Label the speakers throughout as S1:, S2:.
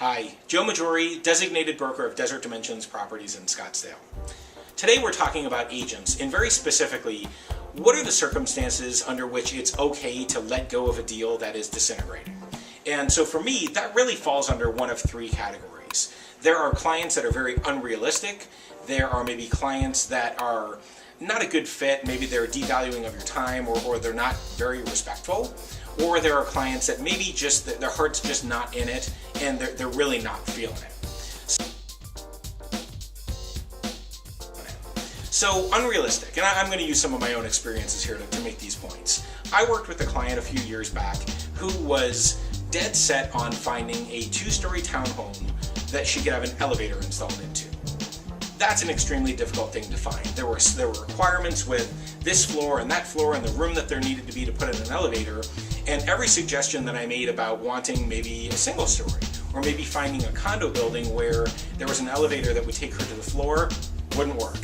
S1: Hi, Joe Maggiore, designated broker of Desert Dimensions Properties in Scottsdale. Today we're talking about agents, and very specifically, what are the circumstances under which it's okay to let go of a deal that is disintegrating? And so for me, that really falls under one of three categories. There are clients that are very unrealistic. There are maybe clients that are not a good fit. Maybe they're devaluing of your time, or they're not very respectful. Or there are clients that maybe just their heart's just not in it and they're really not feeling it. So unrealistic, and I'm going to use some of my own experiences here to make these points. I worked with a client a few years back who was dead set on finding a 2-story townhome that she could have an elevator installed into. That's an extremely difficult thing to find. There were requirements with this floor and that floor and the room that there needed to be to put in an elevator, and every suggestion that I made about wanting maybe a single story or maybe finding a condo building where there was an elevator that would take her to the floor wouldn't work.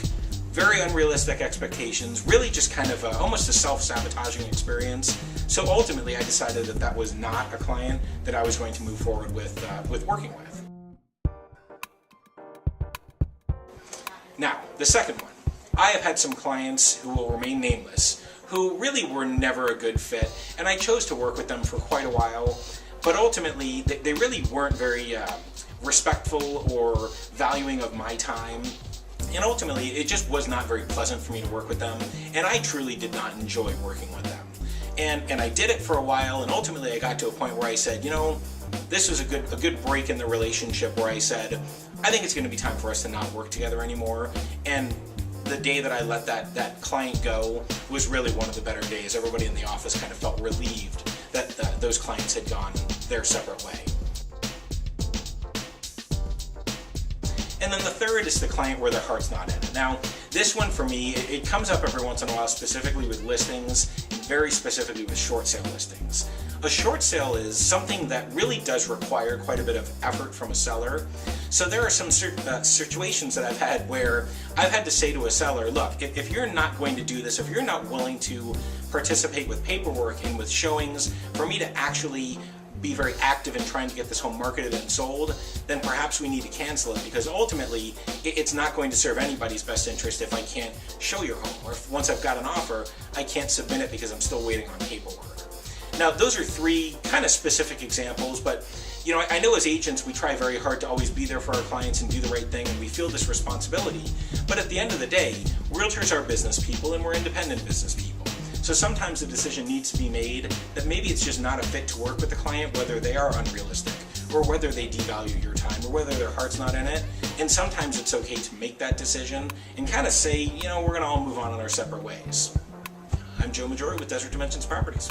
S1: Very unrealistic expectations, really just kind of almost a self-sabotaging experience. So ultimately I decided that was not a client that I was going to move forward with working with. Now, the second one. I have had some clients who will remain nameless who really were never a good fit, and I chose to work with them for quite a while, but ultimately they really weren't very respectful or valuing of my time, and ultimately it just was not very pleasant for me to work with them, and I truly did not enjoy working with them. And I did it for a while, and ultimately I got to a point where I said, you know, this was a good break in the relationship where I said, I think it's going to be time for us to not work together anymore. And the day that I let that client go was really one of the better days. Everybody in the office kind of felt relieved that those clients had gone their separate way. And then the third is the client where their heart's not in it. Now, this one for me, it comes up every once in a while, specifically with listings, and very specifically with short sale listings. A short sale is something that really does require quite a bit of effort from a seller. So there are some situations that I've had where I've had to say to a seller, look, if you're not going to do this, if you're not willing to participate with paperwork and with showings for me to actually be very active in trying to get this home marketed and sold, then perhaps we need to cancel it, because ultimately it's not going to serve anybody's best interest if I can't show your home, or if once I've got an offer, I can't submit it because I'm still waiting on paperwork. Now, those are three kind of specific examples, but you know, I know as agents we try very hard to always be there for our clients and do the right thing, and we feel this responsibility. But at the end of the day, realtors are business people and we're independent business people. So sometimes the decision needs to be made that maybe it's just not a fit to work with the client, whether they are unrealistic or whether they devalue your time or whether their heart's not in it. And sometimes it's okay to make that decision and kind of say, you know, we're going to all move on in our separate ways. I'm Joe Maggiore with Desert Dimensions Properties.